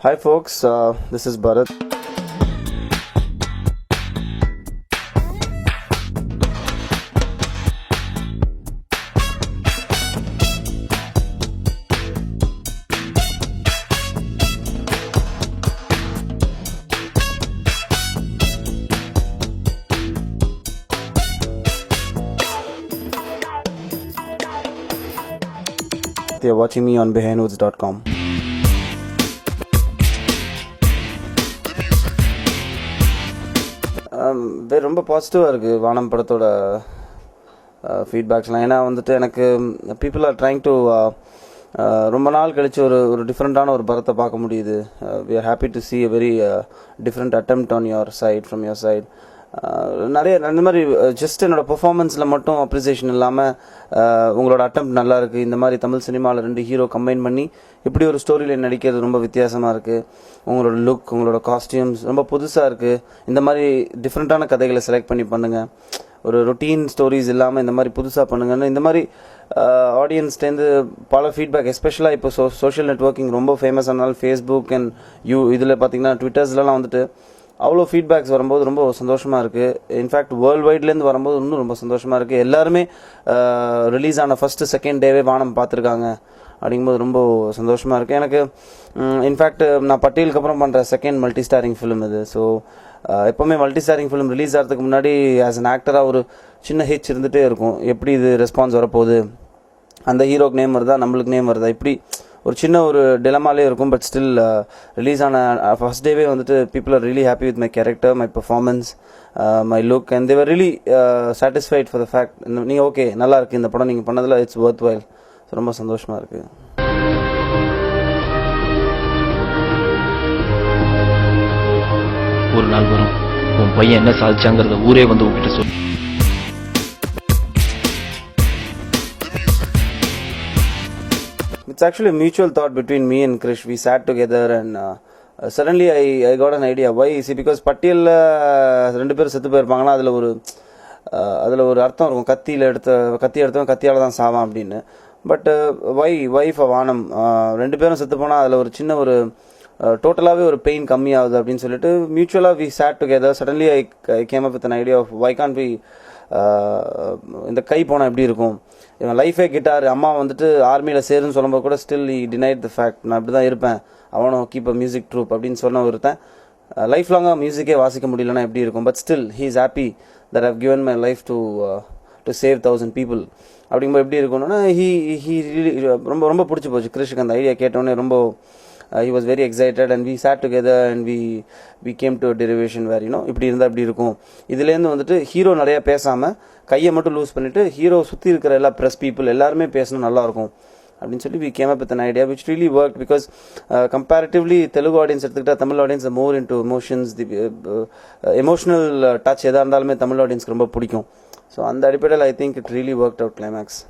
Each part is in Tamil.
Hi folks, this is Bharat. You're watching me on behindwoods.com. ரொம்ப பாசிட்டிவாக இருக்குது வானம் படத்தோட ஃபீட்பேக்ஸ்லாம். ஏன்னா வந்துட்டு எனக்கு பீப்புள் ஆர் ட்ரைங் டு ரொம்ப நாள் கழித்து ஒரு டிஃப்ரெண்ட்டான ஒரு படத்தை பார்க்க முடியுது. We are happy to see a very different attempt on your side from your side. நிறைய அந்த மாதிரி ஜஸ்ட் என்னோடய பெர்ஃபார்மன்ஸில் மட்டும் அப்ரிசியேஷன் இல்லாமல் உங்களோட அட்டெம்ப்ட் நல்லா இருக்குது. இந்த மாதிரி தமிழ் சினிமாவில் 2 ஹீரோ கம்பைன் பண்ணி இப்படி ஒரு ஸ்டோரியில் நடிக்கிறது ரொம்ப வித்தியாசமாக இருக்குது. உங்களோட லுக், உங்களோட காஸ்டியூம்ஸ் ரொம்ப புதுசாக இருக்குது. இந்த மாதிரி டிஃப்ரெண்ட்டான கதைகளை செலக்ட் பண்ணி பண்ணுங்கள். ஒரு ரொட்டீன் ஸ்டோரிஸ் இல்லாமல் இந்த மாதிரி புதுசாக பண்ணுங்கன்னு இந்த மாதிரி ஆடியன்ஸ்லேருந்து பல ஃபீட்பேக், எஸ்பெஷலாக இப்போ சோஷியல் நெட்வொர்க்கிங் ரொம்ப ஃபேமஸ் ஆனாலும் ஃபேஸ்புக் அண்ட் இதில் பார்த்தீங்கன்னா ட்விட்டர்ஸ்லாம் வந்துட்டு அவ்வளோ ஃபீட்பேக்ஸ் வரும்போது ரொம்ப சந்தோஷமாக இருக்குது. இன்ஃபேக்ட் வேர்ல்டு வைட்லேருந்து வரும்போது இன்னும் ரொம்ப சந்தோஷமாக இருக்குது. எல்லாருமே ரிலீஸ் ஆன ஃபஸ்ட்டு செகண்ட் டேவே வானம் பார்த்துருக்காங்க அப்படிங்கும்போது ரொம்ப சந்தோஷமாக இருக்குது எனக்கு. இன்ஃபேக்ட் நான் பட்டியலுக்கு அப்புறம் பண்ணுற செகண்ட் மல்டி ஸ்டாரிங் ஃபிலிம் இது. ஸோ எப்போவுமே மல்டி ஸ்டாரிங் ஃபிலிம் ரிலீஸ் ஆகிறதுக்கு முன்னாடி ஆஸ் அன் ஆக்டராக ஒரு சின்ன ஹிச் இருந்துகிட்டே இருக்கும். எப்படி இது ரெஸ்பான்ஸ் வரப்போகுது, அந்த ஹீரோக்கு நேம் வருதா, நம்மளுக்கு நேம் வருதா, இப்படி ஒரு சின்ன ஒரு டிலமாலே இருக்கும். பட் ஸ்டில் ரிலீஸ் ஆன ஃபர்ஸ்ட் டேவே வந்துட்டு people are really happy with my character, my performance, my look, and they were really satisfied for the fact நீங்கள் ஓகே நல்லா இருக்குது இந்த படம் நீங்கள் பண்ணதில், இட்ஸ் ஒர்த் வைல். ரொம்ப சந்தோஷமாக இருக்குது. ஒரு நாள் வரும் உன் பையன் என்ன சாதிச்சாங்கிறத ஊரே வந்து உங்ககிட்ட சொல்லு. It's actually a mutual thought between me and Krish. We sat together and suddenly I got an idea. Why? See, because பட்டியலில் 2 பேர் செத்து போயிருப்பாங்கன்னா அதில் ஒரு அர்த்தம் இருக்கும். கத்தி எடுத்தவன் கத்தியால் தான் சாவான் அப்படின்னு. பட் வை ஃபார் வானம் 2 பேரும் செத்து போனால் அதில் ஒரு சின்ன ஒரு டோட்டலாகவே ஒரு பெயின் கம்மியாகுது அப்படின்னு சொல்லிட்டு மியூச்சுவலாக we chat together. Suddenly I came up with an idea of why can't we இந்த கை போனால் எப்படி இருக்கும், இவன் லைஃபே கிட்டார், அம்மா வந்துட்டு ஆர்மியில் சேருன்னு சொல்லும்போது கூட still he denied the fact நான் இப்படி தான் இருப்பேன், அவனும் கீப் அ மியூசிக் ட்ரூப் அப்படின்னு சொன்ன ஒருத்தன் லைஃப் லாங்காக மியூசிக்கே வாசிக்க முடியலன்னா எப்படி இருக்கும். But still he is happy that I've given my life to save 1000 people அப்படிங்கும்போது எப்படி இருக்கும்னா he really ரொம்ப ரொம்ப பிடிச்சி போச்சு கிருஷ்க்கு. அந்த ஐடியா கேட்டோன்னே ரொம்ப he was very excited and we sat together and we came to a derivation where இப்படி இருந்தால் இப்படி இருக்கும். இதுலேருந்து வந்துட்டு ஹீரோ நிறையா பேசாமல் கையை மட்டும் லூஸ் பண்ணிவிட்டு ஹீரோ சுற்றி இருக்கிற எல்லா ப்ரெஸ் பீப்புள் எல்லாருமே பேசணும் நல்லாயிருக்கும் அப்படின்னு சொல்லி we came up with an idea which really worked because comparatively Telugu audience எடுத்துக்கிட்டால் Tamil audience more into emotions, the emotional touch எதாக இருந்தாலுமே தமிழ் ஆடியன்ஸ்க்கு ரொம்ப பிடிக்கும். ஸோ அந்த அடிப்படையில் I think it really worked out climax.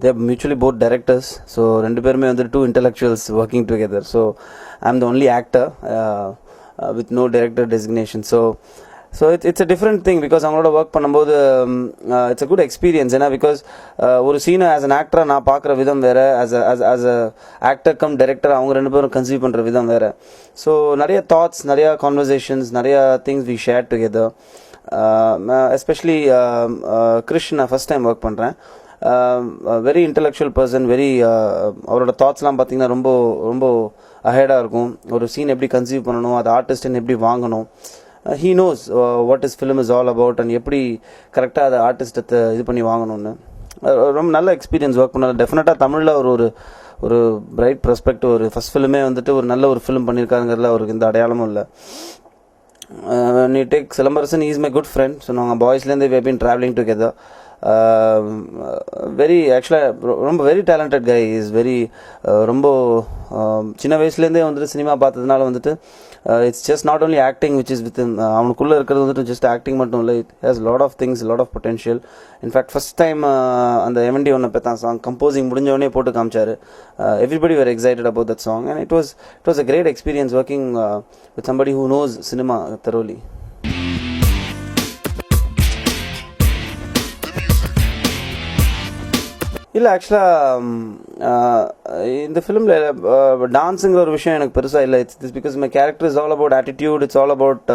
They are mutually both directors, so 2 பேருமே வந்து 2 intellectuals working together. So I'm the only actor with no director designation. So it's a different thing because அவங்களோட ஒர்க் பண்ணும்போது it's a good experience. ஏன்னா பிகாஸ் ஒரு சீனை ஆஸ் அன் ஆக்டராக நான் பார்க்குற விதம் வேறு, as a actor cum director அவங்க 2 பேரும் கன்சீவ் பண்ணுற விதம் வேறு. ஸோ நிறைய தாட்ஸ், நிறைய கான்வர்சேஷன்ஸ், நிறைய things we share together. Especially Krish நான் ஃபஸ்ட் டைம் ஒர்க் பண்ணுறேன். வெரி இன்டலெக்சுவல் பர்சன், அவரோட தாட்ஸ்லாம் பார்த்தீங்கன்னா ரொம்ப ரொம்ப அஹெடாக இருக்கும். ஒரு சீன் எப்படி கன்சீவ் பண்ணணும், அது ஆர்டிஸ்ட்னு எப்படி வாங்கணும், he knows what his film is all about and எப்படி கரெக்டாக அதை ஆர்டிஸ்ட்டை இது பண்ணி வாங்கணும்னு. ரொம்ப நல்ல எக்ஸ்பீரியன்ஸ் ஒர்க் பண்ணார். டெஃபினட்டாக தமிழில் ஒரு பிரைட் ப்ரெஸ்பெக்ட், ஒரு ஃபஸ்ட் ஃபிலிமே வந்துட்டு ஒரு நல்ல ஒரு ஃபிலிம் பண்ணியிருக்காருங்கிறதுல அவருக்கு எந்த அடையாளமும் இல்லை. நீ take Silambarasan, he is my good friend. So நாங்கள் பாய்ஸ்லேருந்து we have been traveling together. Very ஆக்சுவலாக ரொம்ப very talented guy. Is very ரொம்ப சின்ன வயசுலேருந்தே வந்துட்டு சினிமா பார்த்ததுனால வந்துட்டு it's just not only acting which is with அவனுக்குள்ளே இருக்கிறது வந்துட்டு ஜஸ்ட் ஆக்டிங் மட்டும் இல்லை, it has lot of things, lot of potential. In fact first time அந்த எவன்டி ஒன்று பெத்தான் சாங் கம்போசிங் முடிஞ்சவொடனே போட்டு காமிச்சார். Everybody where excited about that song and it was a great experience working with somebody who knows cinema thoroughly. இல்லை ஆக்சுவலாக இந்த ஃபிலிமில் டான்ஸுங்கிற ஒரு விஷயம் எனக்கு பெருசாக இல்லை. It's because my character is all about attitude, it's all about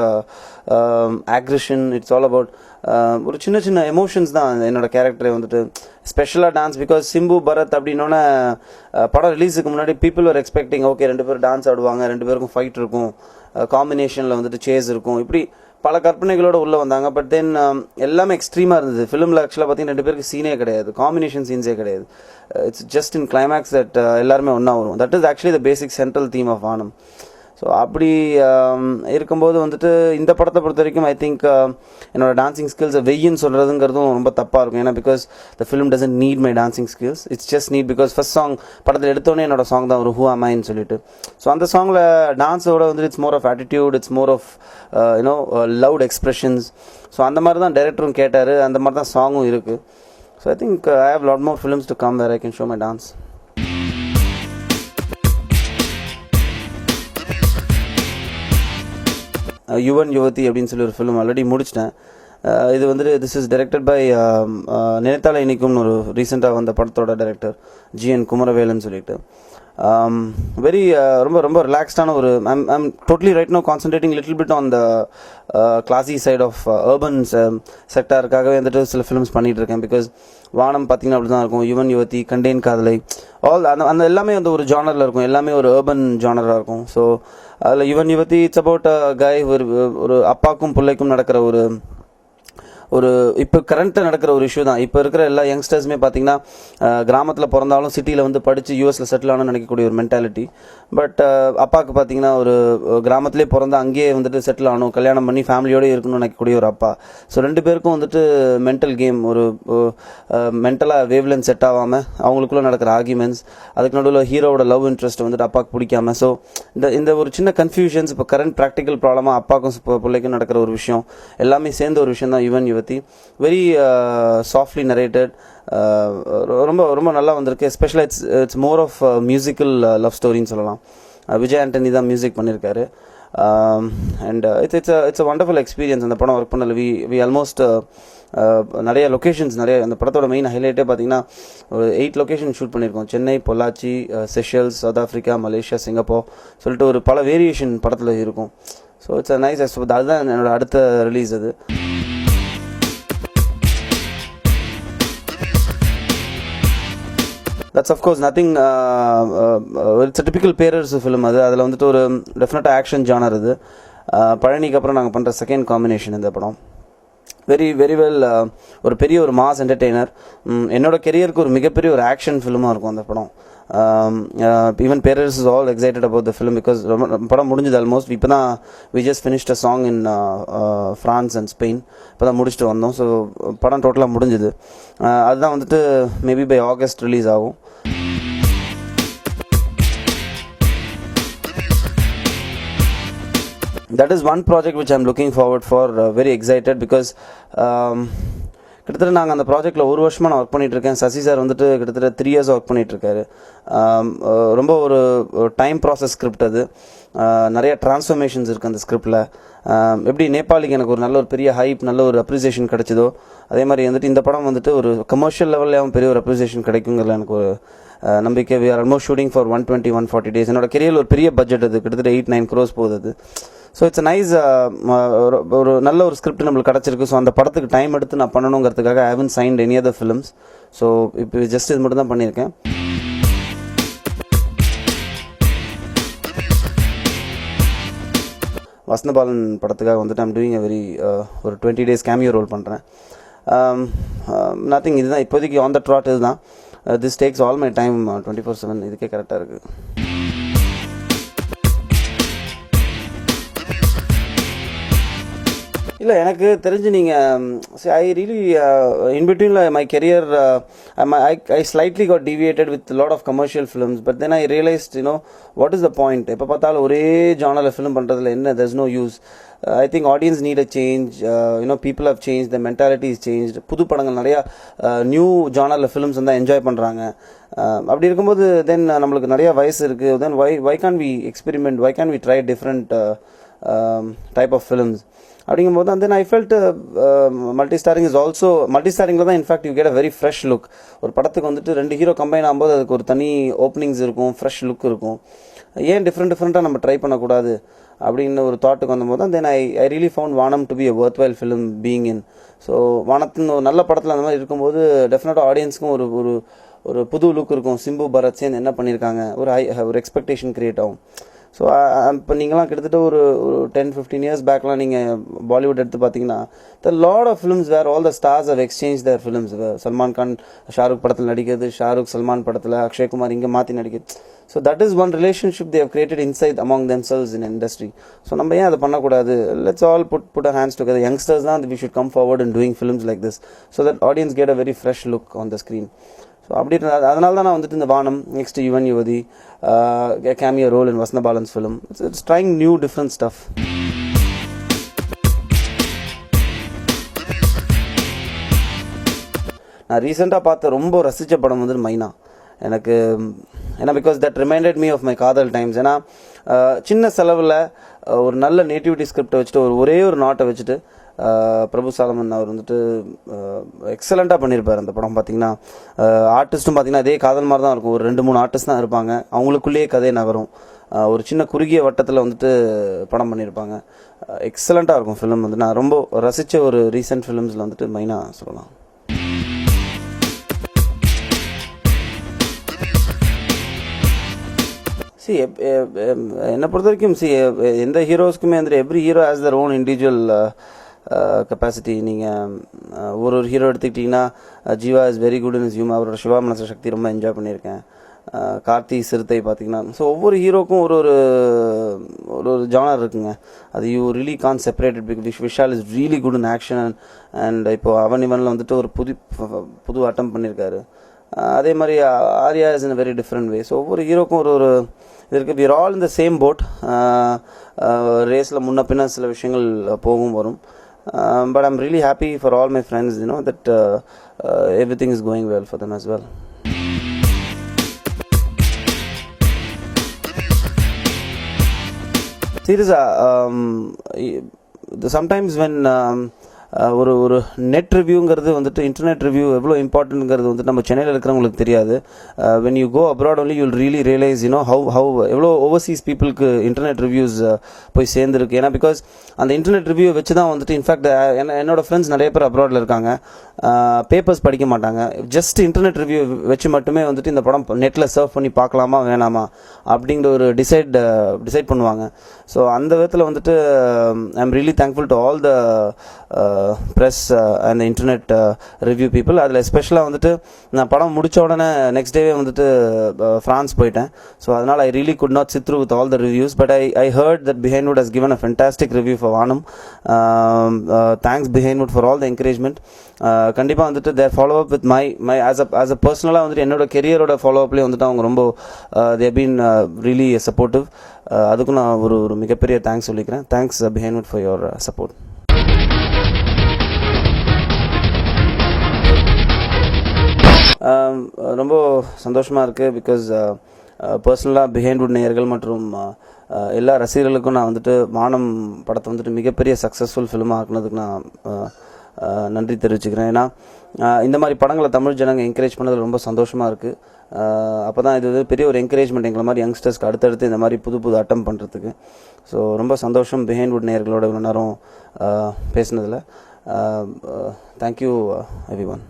aggression, it's all about ஒரு சின்ன சின்ன எமோஷன்ஸ் தான் என்னோட கேரக்டரை வந்துட்டு. ஸ்பெஷலாக டான்ஸ் பிகாஸ் சிம்பு பரத் அப்படின்னோடனே படம் ரிலீஸுக்கு முன்னாடி பீப்புள் ஆர் எக்ஸ்பெக்டிங் ஓகே 2 பேரும் டான்ஸ் ஆடுவாங்க, 2 பேருக்கும் ஃபைட் இருக்கும், காம்பினேஷனில் வந்துட்டு சேஸ் இருக்கும், இப்படி பல கற்பனைகளோடு உள்ளே வந்தாங்க. பட் தென் எல்லாமே எக்ஸ்ட்ரீமாக இருந்தது. ஃபிலிமில் ஆக்சுவலாக பார்த்தீங்கன்னா 2 பேருக்கு சீனே கிடையாது, காம்பினேஷன் சீன்ஸே கிடையாது. It's just in climax that எல்லாருமே ஒன்றா வரும். That is actually the basic central theme of Vaanam. So அப்படி இருக்கும்போது வந்துட்டு இந்த படத்தை பொறுத்த வரைக்கும் ஐ திங்க் என்னோட டான்சிங் ஸ்கில்ஸை வெய்யின்னு சொல்கிறதுங்கிறதும் ரொம்ப தப்பாக இருக்கும். ஏன்னா because the film doesn't NEET my dancing skills, it's just need because first song படத்தில் எடுத்தோடனே என்னோட சாங் தான் ஒரு ஹூ ஆம் ஐன்னு சொல்லிட்டு. ஸோ அந்த சாங்கில் டான்ஸோட வந்துட்டு it's more of attitude, it's more of you know loud expressions. So அந்த மாதிரி தான் டைரக்டரும் கேட்டார், அந்த மாதிரி தான் சாங்கும் இருக்குது. So I think I have lot more films to come where I can show my dance. Yuvan Yuvathi அப்படின்னு சொல்லி ஒரு ஃபிலிம் ஆல்ரெடி முடிச்சிட்டேன். இது வந்துட்டு திஸ் இஸ் டைரக்டட் பை நினைத்தால இனிக்கும்னு ஒரு ரீசெண்டாக வந்த படத்தோட டைரக்டர் ஜிஎன் குமரவேலன்னு சொல்லிட்டு. வெரி ரொம்ப ரொம்ப ரிலாக்ஸ்டான ஒரு I'm totally right no concentrating little bit on the classy side of urban செக்டாருக்காகவே வந்துட்டு சில ஃபிலிம்ஸ் பண்ணிகிட்டு இருக்கேன். பிகாஸ் வானம் பார்த்தீங்கன்னா அப்படி தான் இருக்கும், யுவன் யுவதி, கண்டேன் காதலை, ஆல் அந்த எல்லாமே வந்து ஒரு ஜானரில் இருக்கும், எல்லாமே ஒரு அர்பன் ஜானராக இருக்கும். ஸோ அதில் யுவன் யுவதி இட்ஸ் அபவுட் கை ஒரு அப்பாக்கும் பிள்ளைக்கும் நடக்கிற ஒரு இப்போ கரண்ட்டில் நடக்கிற ஒரு இஷ்யூ தான். இப்போ இருக்கிற எல்லா யங்ஸ்டர்ஸுமே பார்த்தீங்கன்னா கிராமத்தில் பிறந்தாலும் சிட்டியில் வந்து படித்து யூஎஸில் செட்டில் ஆகணும்னு நினைக்கக்கூடிய ஒரு மென்டாலிட்டி. பட் அப்பாவுக்கு பார்த்தீங்கன்னா ஒரு கிராமத்திலே பிறந்தா அங்கேயே வந்துட்டு செட்டில் ஆகணும், கல்யாணம் பண்ணி ஃபேமிலியோடு இருக்கணும்னு நினைக்கக்கூடிய ஒரு அப்பா. ஸோ 2 பேருக்கும் வந்துட்டு மென்டல் கேம், ஒரு மென்டலாக வேவ்லென்த் செட் ஆகாமல் அவங்களுக்குள்ளே நடக்கிற ஆர்கியூமெண்ட்ஸ், அதுக்கு நடுவில் ஹீரோவோட லவ் இன்ட்ரெஸ்ட் வந்துட்டு அப்பாவுக்கு பிடிக்காம. ஸோ இந்த ஒரு சின்ன கன்ஃபியூஷன்ஸ் இப்போ கரண்ட் ப்ராக்டிக்கல் ப்ராப்ளமாக அப்பாவுக்கும் பிள்ளைக்கும் நடக்கிற ஒரு விஷயம் எல்லாமே சேர்ந்த ஒரு விஷயம் தான் யுவன் யுவதி. வெரி சாஃப்ட்லி நரேட்டட், ரொம்ப ரொம்ப நல்லா வந்திருக்கு. எஸ்பெஷலாக it's more of musical love ஸ்டோரின்னு சொல்லலாம். விஜய் ஆண்டனி தான் மியூசிக் பண்ணியிருக்காரு. And it's a wonderful experience அந்த படம் ஒர்க் பண்ணல. வி ஆல்மோஸ்ட் நிறைய லொக்கேஷன்ஸ், நிறைய அந்த படத்தோட மெயின் ஹைலைட்டே பார்த்தீங்கன்னா ஒரு 8 லொக்கேஷன் ஷூட் பண்ணியிருக்கோம். Chennai, Pollachi, Seychelles, south Africa, Malaysia, Singapore சொல்லிட்டு ஒரு பல வேரியேஷன் படத்தில் இருக்கும். ஸோ இட்ஸ் அ நைஸ், அதுதான் என்னோட அடுத்த ரிலீஸ். அது that's of course nothing, it's a typical Perarasu film. அதில் வந்துட்டு ஒரு டெஃபினட்டாக ஆக்ஷன் ஜானர். அது பழனிக்கு அப்புறம் நாங்கள் பண்ணுற செகண்ட் காம்பினேஷன் இந்த படம். வெரி வெரி வெல், ஒரு பெரிய ஒரு மாஸ் என்டர்டெய்னர். என்னோட கெரியருக்கு ஒரு மிகப்பெரிய ஒரு ஆக்ஷன் ஃபிலிமாக இருக்கும் அந்த படம். ஈவன் பேரரஸ் is all excited about the film because படம் முடிஞ்சது ஆல்மோஸ்ட். இப்போ தான் we just finished a song in France and Spain. இப்போ தான் முடிச்சுட்டு வந்தோம். ஸோ படம் டோட்டலாக முடிஞ்சுது. அதுதான் வந்துட்டு மேபி பை ஆகஸ்ட் ரிலீஸ் ஆகும். That is one project which I'm looking forward for, very excited because கிட்டத்தட்ட நாங்கள் அந்த ப்ராஜெக்டில் 1 வருஷமாக நான் ஒர்க் பண்ணிகிட்ருக்கேன். சசி சார் வந்துட்டு கிட்டத்தட்ட 3 இயர்ஸ் ஒர்க் பண்ணிகிட்ருக்காரு. ரொம்ப ஒரு டைம் ப்ராசஸ் ஸ்கிரிப்ட். அது நிறைய டிரான்ஸ்ஃபர்மேஷன்ஸ் இருக்குது அந்த ஸ்கிரிப்டில். எப்படி நேபாளிக்கு எனக்கு ஒரு நல்ல ஒரு பெரிய ஹைப், நல்ல ஒரு அப்ரிசியேஷன் கிடைச்சதோ அதே மாதிரி வந்துட்டு இந்த படம் வந்துட்டு ஒரு கமர்ஷியல் லெவல்லையும் பெரிய ஒரு அப்ரிசியேஷன் கிடைக்குங்கிறதுல எனக்கு ஒரு நம்பிக்கை. We are almost shooting for 120-140 days. என்னோட கெரியரில் ஒரு பெரிய பட்ஜெட். அது கிட்டத்தட்ட 8-9 crores போகுது அது. ஸோ இட்ஸ் நைஸ், ஒரு நல்ல ஒரு ஸ்கிரிப்ட் நம்மளுக்கு கிடச்சிருக்கு. ஸோ அந்த படத்துக்கு டைம் எடுத்து நான் பண்ணணுங்கிறதுக்காக I haven't signed any other films. So இப்போ ஜஸ்ட் இது மட்டும் தான் பண்ணியிருக்கேன். வசந்தபாலன் படத்துக்காக வந்துட்டு ஐம் டூயிங் வெரி ஒரு 20 days கேமியோ ரோல் பண்ணுறேன். நத்திங், இதுதான் இப்போதைக்கு ஆன் த ட்ராட். இதுதான், this takes all my time 24/7. இதுக்கே கரெக்டாக இருக்குது. இல்லை எனக்கு தெரிஞ்சு நீங்கள் ஐ ரியலி இன் பிட்வீனில் my career I slightly got deviated with lot of commercial films. But then I realised what is the point. எப்போ பார்த்தாலும் ஒரே ஜானரில் ஃபிலிம் பண்ணுறதுல என்ன, there's no use. I think audience need a change. People have changed, the mentality is changed. புது படங்கள் நிறையா நியூ ஜானரில் ஃபிலிம்ஸ் வந்து என்ஜாய் பண்ணுறாங்க. அப்படி இருக்கும்போது தென் நம்மளுக்கு நிறையா வயசு இருக்குது. தென் why can't we experiment, why can't we try different type of films அப்படிங்கும்போது and then I felt multi-starring is also multi-starringல தான் in fact you get a very fresh look. ஒரு படத்துக்கு வந்துட்டு 2 ஹீரோ கம்பைன் ஆகும்போது அதுக்கு ஒரு தனி ஓப்பனிங்ஸ் இருக்கும், ஃப்ரெஷ் லுக் இருக்கும். ஏன் டிஃப்ரெண்ட்டாக நம்ம ட்ரை பண்ணக்கூடாது அப்படின்னு ஒரு தாட்டுக்கு வந்தபோது then I really found Vaanam to be a worthwhile film being in. So வானத்தின் ஒரு நல்ல படத்தில் அந்த மாதிரி இருக்கும்போது டெஃபினட்டாக ஆடியன்ஸுக்கும் ஒரு ஒரு ஒரு புது லுக் இருக்கும். சிம்பு பரத் சேர்ந்து என்ன பண்ணியிருக்காங்க, ஒரு எக்ஸ்பெக்டேஷன் க்ரியேட் ஆகும். ஸோ இப்போ நீங்களாம் கிட்டத்தட்ட ஒரு 10-15 இயர்ஸ் பேக்லாம் நீங்கள் பாலிவுட் எடுத்து பார்த்தீங்கன்னா the lot of films where all the stars have exchange their films. Salman Khan Shahrukh படத்தில் நடிக்கிறது, ஷாருக் சல்மான் படத்தில், அக்ஷய்குமார் இங்கே மாற்றி நடிக்கிறது. So that is one relationship they have created inside among themselves in industry. So நம்ம ஏன் அதை பண்ணக்கூடாது? Let's all put a hands together. Youngsters தான் we should come forward in doing films like this so that audience get a very fresh look on the screen. So அப்படி அதனால தான் நான் வந்துட்டு இந்த வானம், நெக்ஸ்ட் யுவன் யுவதி, cameo role in Vasantha balance film. It's trying new different stuff. நான் ரீசெண்டாக பார்த்த ரொம்ப ரசித்த படம் வந்து மைனா. எனக்கு ஏன்னா because that reminded me of my Kaadhal times. ஏன்னா சின்ன செலவில் ஒரு நல்ல நேட்டிவிட்டி ஸ்கிரிப்டை வச்சுட்டு ஒரே ஒரு நாட்டை வச்சுட்டு பிரபு சாலமன் அவர் வந்துட்டு எக்ஸலண்ட்டாக பண்ணியிருப்பார் அந்த படம். பார்த்தீங்கன்னா ஆர்டிஸ்ட்டும் பார்த்தீங்கன்னா அதே காதல் மாதிரி தான் இருக்கும். ஒரு 2-3 ஆர்டிஸ்ட் தான் இருப்பாங்க, அவங்களுக்குள்ளேயே கதை நகரும். ஒரு சின்ன குறுகிய வட்டத்தில் வந்துட்டு படம் பண்ணியிருப்பாங்க. எக்ஸலண்ட்டாக இருக்கும் ஃபிலிம். வந்து நான் ரொம்ப ரசித்த ஒரு ரீசெண்ட் ஃபிலிம்ஸில் வந்துட்டு மைனா சொல்லலாம். என்னை பொறுத்த வரைக்கும் எந்த ஹீரோஸ்க்குமே வந்துட்டு every hero has their own individual capacity. நீங்கள் ஒரு ஹீரோ எடுத்துக்கிட்டிங்கன்னா Jeeva is very good in is humour. அவரோட சிவா மனச சக்தி ரொம்ப என்ஜாய் பண்ணியிருக்கேன். கார்த்தி சிறுத்தை பார்த்தீங்கன்னா. ஸோ ஒவ்வொரு ஹீரோக்கும் ஒரு ஒரு ஜானர் இருக்குங்க. அது you really can separated because Vishal is really good in action. And இப்போ அவன் இவனில் வந்துட்டு ஒரு புது அட்டம் பண்ணியிருக்காரு. அதே மாதிரி Arya is in a very different way. So ஒவ்வொரு ஹீரோக்கும் ஒரு இது இருக்குது. We are all in the same boat. ரேஸில் முன்ன பின்ன சில விஷயங்கள் போகும் வரும். But I'm really happy for all my friends, that everything is going well for them as well. Seriously, sometimes when ஒரு நெட் ரிவ்யூங்கிறது வந்துட்டு இன்டர்நெட் ரிவ்யூ எவ்வளோ இம்பார்ட்டன்ட்ங்கிறது வந்துட்டு நம்ம சென்னையில் இருக்கிறவங்களுக்கு தெரியாது. When you go abroad only you'll really realise how எவ்வளோ ஓவர்சீஸ் பீப்புளுக்கு இன்டர்நெட் ரிவ்யூஸ் போய் சேர்ந்துருக்கு. ஏன்னா பிகாஸ் அந்த இன்டர்நெட் ரிவ்யூ வச்சு தான் வந்துட்டு இன்ஃபேக்ட் என்னோடய ஃப்ரெண்ட்ஸ் நிறைய பேர் அப்ராடில் இருக்காங்க. பேப்பர்ஸ் படிக்க மாட்டாங்க. ஜஸ்ட் இன்டர்நெட் ரிவ்யூ வச்சு மட்டுமே வந்துட்டு இந்த படம் நெட்டில் சர்வ் பண்ணி பார்க்கலாமா வேணாமா அப்படிங்கிற ஒரு டிசைட் பண்ணுவாங்க. ஸோ அந்த விதத்தில் வந்துட்டு I am really thankful to all the press and internet review people. அதில் எஸ்பெஷலாக வந்துட்டு நான் படம் முடித்த உடனே நெக்ஸ்ட் டேவே வந்துட்டு ஃப்ரான்ஸ் போயிட்டேன். ஸோ அதனால் I really could not sit through with all the reviews. But I heard that Behindwoods has given a fantastic review for Vaanam. Thanks Behindwoods for all the encouragement. கண்டிப்பாக வந்துட்டு there follow up with my as a பர்சனலாக வந்துட்டு என்னோட கெரியரோட ஃபாலோ அப்லேயே வந்துட்டு அவங்க ரொம்ப தேர் பீன் ரியலி சப்போர்ட்டிவ். அதுக்கும் நான் ஒரு மிகப்பெரிய தேங்க்ஸ் சொல்லிக்கிறேன். Thanks Behindwoods for your support. ரொம்ப சந்தோஷமாக இருக்குது. பிகாஸ் பர்சனலாக பிஹைண்ட்வுட் நேயர்கள் மற்றும் எல்லா ரசிகர்களுக்கும் நான் வந்துட்டு வானம் படத்தை வந்துட்டு மிகப்பெரிய சக்ஸஸ்ஃபுல் ஃபிலிமாக ஆக்குனதுக்கு நான் நன்றி தெரிவிச்சுக்கிறேன். ஏன்னா இந்த மாதிரி படங்களை தமிழ் ஜனங்க என்கரேஜ் பண்ணது ரொம்ப சந்தோஷமாக இருக்குது. அப்போ தான் இது பெரிய ஒரு என்கரேஜ்மெண்ட் எங்களை மாதிரி யங்ஸ்டர்ஸ்க்கு அடுத்தடுத்து இந்த மாதிரி புது அட்டம் பண்ணுறதுக்கு. ஸோ ரொம்ப சந்தோஷம் பிஹைண்ட்வுட் நேயர்களோட இவ்வளோ நேரம் பேசினதில். Thank you everyone.